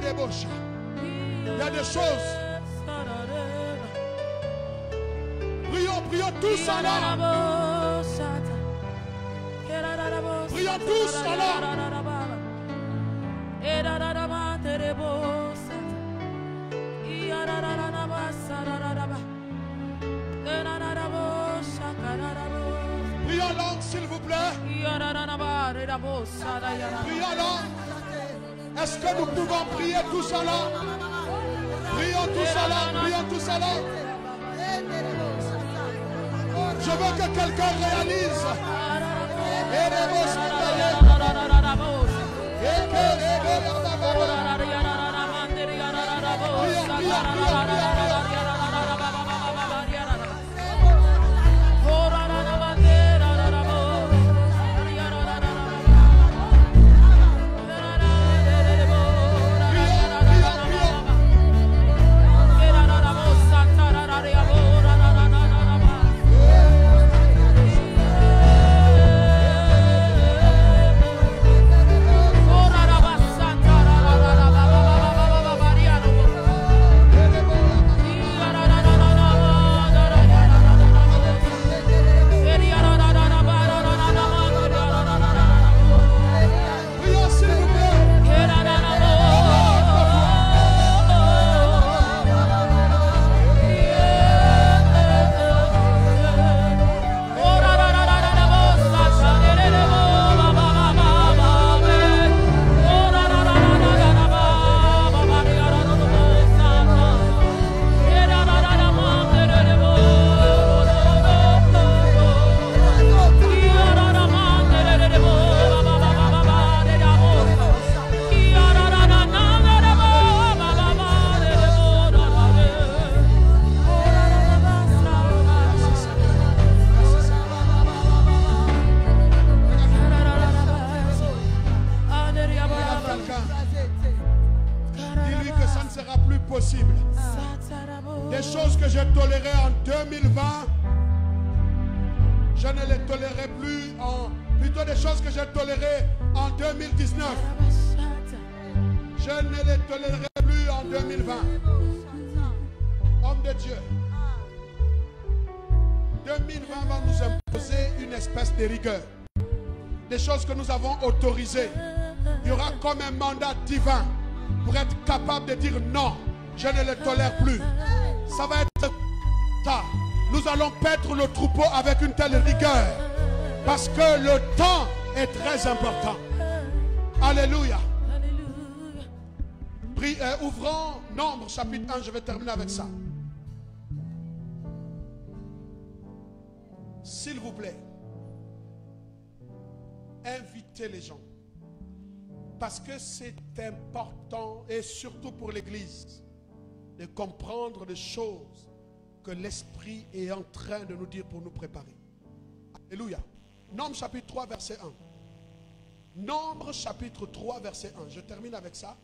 y a des choses. Prions, prions tous en là. Prions tous en là. Prions langue, s'il vous plaît. Prions langue. Est-ce que nous pouvons prier tous en langue? Prions tous en langue. Prions tous en langue. Je veux que quelqu'un réalise. Des choses que j'ai tolérées en 2020, je ne les tolérerai plus plutôt des choses que j'ai tolérées en 2019. Je ne les tolérerai plus en 2020. Homme de Dieu, 2020 va nous imposer une espèce de rigueur. Des choses que nous avons autorisées. Il y aura comme un mandat divin pour être capable de dire non, je ne les tolère plus. Ça va être ça. Nous allons paître le troupeau avec une telle rigueur. Parce que le temps est très important. Alléluia. Ouvrons Nombre chapitre 1, je vais terminer avec ça. S'il vous plaît, invitez les gens. Parce que c'est important, et surtout pour l'Église, de comprendre les choses que l'Esprit est en train de nous dire pour nous préparer. Alléluia. Nombre chapitre 3, verset 1. Nombre chapitre 3, verset 1. Je termine avec ça.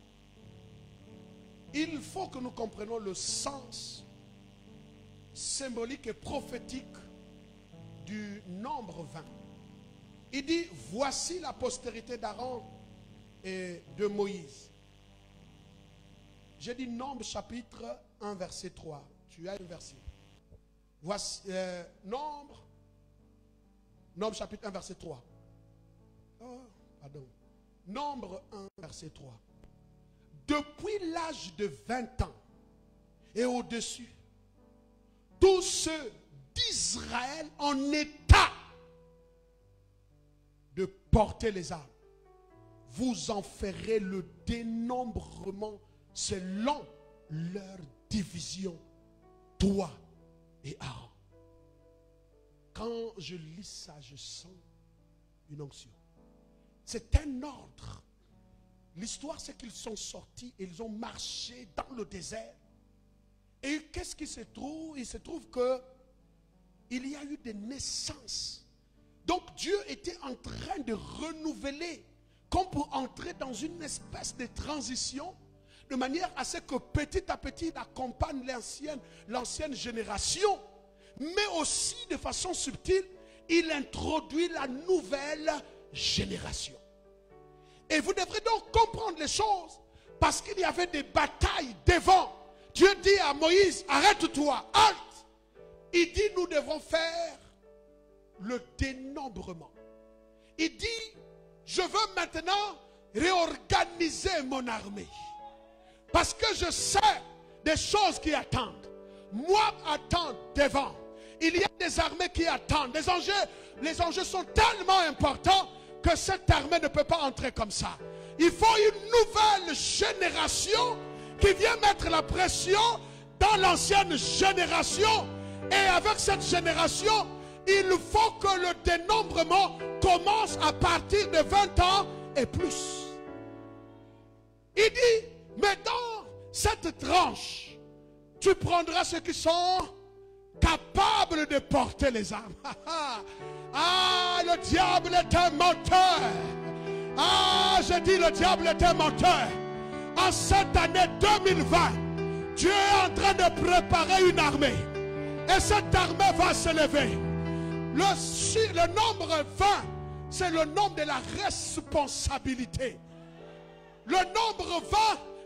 Il faut que nous comprenions le sens symbolique et prophétique du nombre 20. Il dit, voici la postérité d'Aaron et de Moïse. J'ai dit Nombre chapitre 1 verset 3. Tu as un verset. Voici Nombre chapitre 1 verset 3. Oh, pardon. Nombre 1 verset 3. Depuis l'âge de 20 ans et au-dessus, tous ceux d'Israël en état de porter les armes, vous en ferez le dénombrement selon leur division, toi et Aaron. Quand je lis ça, je sens une onction. C'est un ordre. L'histoire, c'est qu'ils sont sortis et ils ont marché dans le désert. Et qu'est-ce qui se trouve? Il se trouve que il y a eu des naissances. Donc Dieu était en train de renouveler, comme pour entrer dans une espèce de transition, de manière à ce que petit à petit il accompagne l'ancienne génération, mais aussi de façon subtile, il introduit la nouvelle génération. Et vous devrez donc comprendre les choses, parce qu'il y avait des batailles devant. Dieu dit à Moïse, arrête-toi, halte. Il dit, nous devons faire le dénombrement. Il dit, je veux maintenant réorganiser mon armée. Parce que je sais des choses qui attendent. Moi, attends devant. Il y a des armées qui attendent. Les enjeux sont tellement importants que cette armée ne peut pas entrer comme ça. Il faut une nouvelle génération qui vient mettre la pression dans l'ancienne génération. Et avec cette génération, il faut que le dénombrement commence à partir de 20 ans et plus. Il dit, mais dans cette tranche, tu prendras ceux qui sont capables de porter les armes. Ah, le diable est un menteur. Ah, je dis le diable est un menteur. En cette année 2020, Dieu est en train de préparer une armée. Et cette armée va se lever. Le nombre 20, c'est le nombre de la responsabilité. Le nombre 20,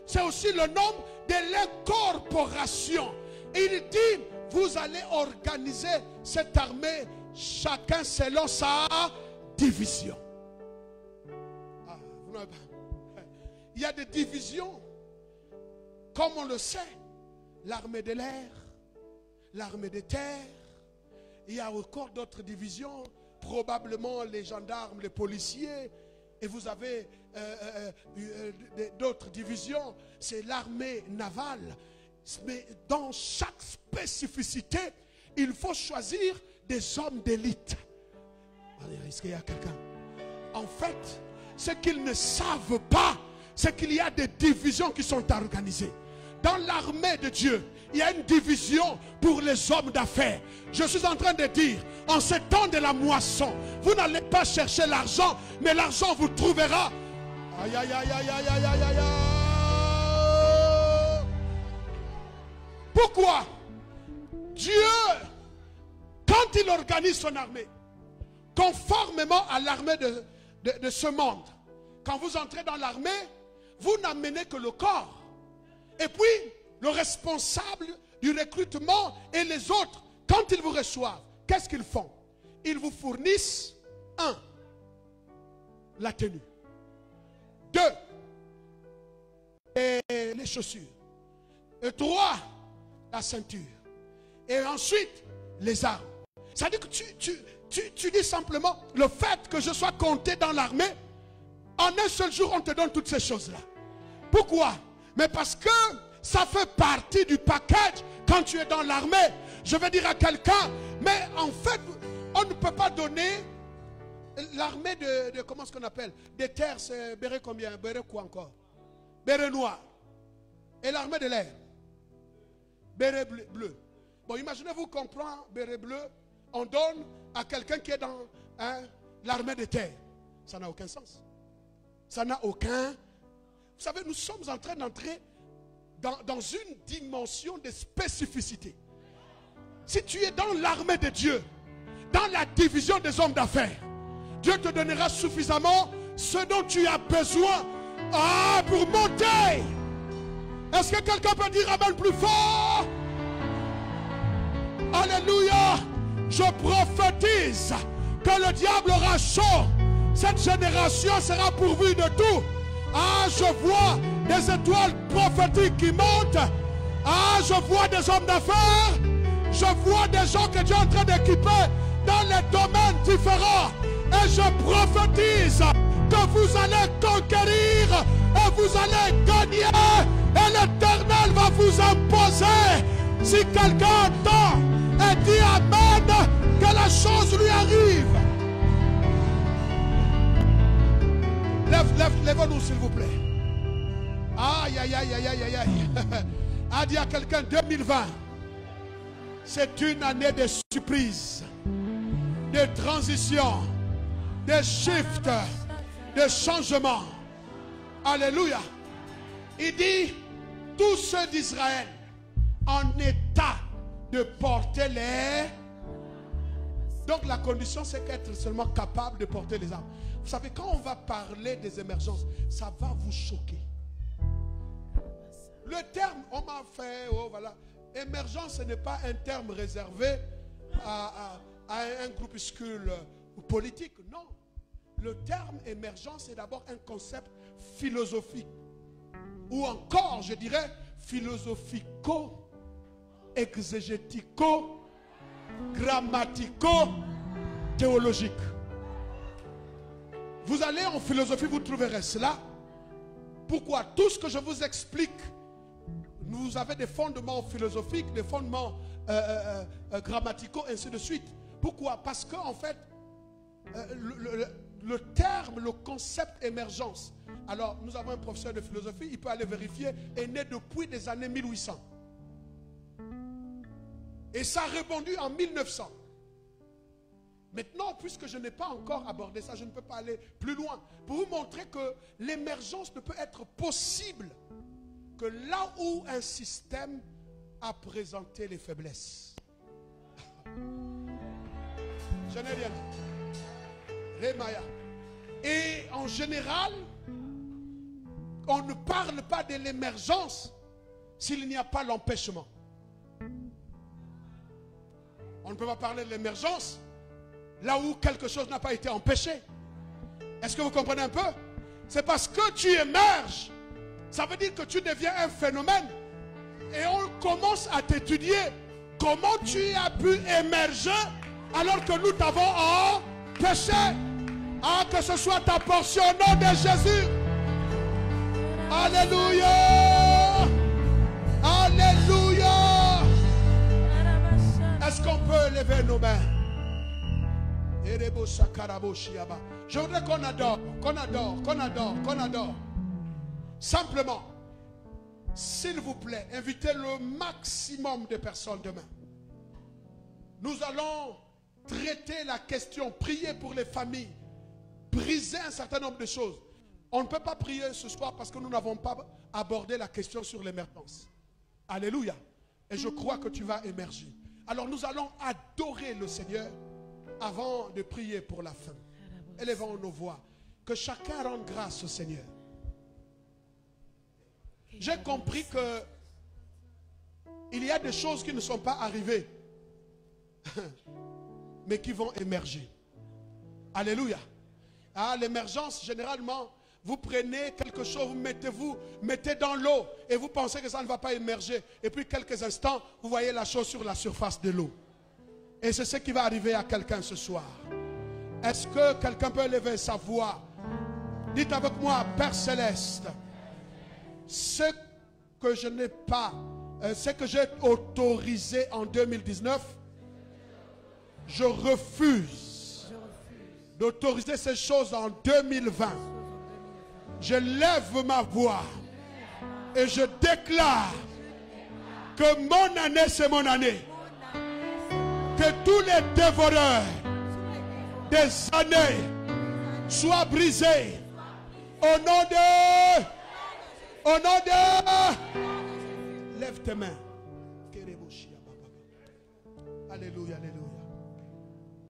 c'est aussi le nombre de l'incorporation. Il dit, vous allez organiser cette armée, chacun selon sa division. Ah, il y a des divisions, comme on le sait, l'armée de l'air, l'armée de terre. Il y a encore d'autres divisions, probablement les gendarmes, les policiers. Et vous avez d'autres divisions, c'est l'armée navale. Mais dans chaque spécificité, il faut choisir des hommes d'élite. Est-ce qu'il y a quelqu'un? En fait, ce qu'ils ne savent pas, c'est qu'il y a des divisions qui sont organisées. Dans l'armée de Dieu, il y a une division pour les hommes d'affaires. Je suis en train de dire, en ce temps de la moisson, vous n'allez pas chercher l'argent, mais l'argent vous trouvera. Aïe, aïe, aïe, aïe, aïe, aïe, aïe, aïe, aïe. Pourquoi? Dieu, quand il organise son armée, conformément à l'armée de ce monde, quand vous entrez dans l'armée, vous n'amenez que le corps. Et puis, le responsable du recrutement et les autres, quand ils vous reçoivent, qu'est-ce qu'ils font? Ils vous fournissent 1. La tenue. 2. Les chaussures. Et 3. La ceinture. Et ensuite, les armes. Ça veut dire que tu dis simplement, le fait que je sois compté dans l'armée, en un seul jour, on te donne toutes ces choses-là. Pourquoi? Mais parce que ça fait partie du package quand tu es dans l'armée. Je vais dire à quelqu'un, mais en fait, on ne peut pas donner l'armée de comment est-ce qu'on appelle? Des terres, c'est béret combien? Béret quoi encore? Béret noir. Et l'armée de l'air? Béret bleu. Bon, imaginez-vous qu'on prend béret bleu, on donne à quelqu'un qui est dans l'armée de terre. Ça n'a aucun sens. Ça n'a aucun. Vous savez, nous sommes en train d'entrer dans une dimension de spécificité. Si tu es dans l'armée de Dieu, dans la division des hommes d'affaires, Dieu te donnera suffisamment ce dont tu as besoin Ah, pour monter. Est-ce que quelqu'un peut dire amen plus fort? Alléluia. Je prophétise que le diable aura chaud. Cette génération sera pourvue de tout. Ah, je vois des étoiles prophétiques qui montent. Ah, je vois des hommes d'affaires. Je vois des gens que Dieu est en train d'équiper dans les domaines différents. Et je prophétise que vous allez conquérir et vous allez gagner. Et l'Éternel va vous imposer. Si quelqu'un entend et dit amen, que la chose lui arrive. Lève-nous s'il vous plaît. Aïe, aïe, aïe, aïe, aïe, aïe. A dit à quelqu'un, 2020, c'est une année de surprises, de transition, de shift, de changement. Alléluia. Il dit, tous ceux d'Israël en état de porter les... Donc la condition, c'est qu'être seulement capable de porter les armes. Vous savez, quand on va parler des émergences, ça va vous choquer. Le terme, on m'a fait, oh voilà, émergence, ce n'est pas un terme réservé à un groupuscule politique. Non. Le terme émergence est d'abord un concept philosophique. Ou encore, je dirais, philosophico-exégético, grammatico-théologique. Vous allez en philosophie, vous trouverez cela. Pourquoi? Tout ce que je vous explique, vous avez des fondements philosophiques, des fondements grammaticaux, ainsi de suite. Pourquoi? Parce que en fait, le terme, le concept émergence, alors nous avons un professeur de philosophie, il peut aller vérifier, est né depuis les années 1800. Et ça a rebondi en 1900. Maintenant, puisque je n'ai pas encore abordé ça, je ne peux pas aller plus loin. Pour vous montrer que l'émergence ne peut être possible que là où un système a présenté les faiblesses. Je n'ai rien dit. Remaya. Et en général, on ne parle pas de l'émergence s'il n'y a pas l'empêchement. On ne peut pas parler de l'émergence là où quelque chose n'a pas été empêché. Est-ce que vous comprenez un peu? C'est parce que tu émerges. Ça veut dire que tu deviens un phénomène. Et on commence à t'étudier. Comment tu as pu émerger alors que nous t'avons empêché. Ah, que ce soit ta portion au nom de Jésus. Alléluia. Alléluia. Est-ce qu'on peut lever nos mains? Je voudrais qu'on adore, qu'on adore, qu'on adore, qu'on adore. Simplement, s'il vous plaît, invitez le maximum de personnes demain. Nous allons traiter la question, prier pour les familles, briser un certain nombre de choses. On ne peut pas prier ce soir parce que nous n'avons pas abordé la question sur l'émergence. Alléluia. Et je crois que tu vas émerger. Alors nous allons adorer le Seigneur avant de prier pour la fin. Élevons nos voix. Que chacun rende grâce au Seigneur. J'ai compris que il y a des choses qui ne sont pas arrivées, mais qui vont émerger. Alléluia. Ah, l'émergence, généralement, vous prenez quelque chose, vous mettez dans l'eau et vous pensez que ça ne va pas émerger. Et puis quelques instants, vous voyez la chose sur la surface de l'eau. Et c'est ce qui va arriver à quelqu'un ce soir. Est-ce que quelqu'un peut lever sa voix? Dites avec moi, Père Céleste, ce que je n'ai pas, ce que j'ai autorisé en 2019, je refuse d'autoriser ces choses en 2020. Je lève ma voix et je déclare que mon année, c'est mon année. Que tous les dévoreurs des années soient brisés. Au nom de... Au nom de... Lève tes mains. Alléluia, alléluia.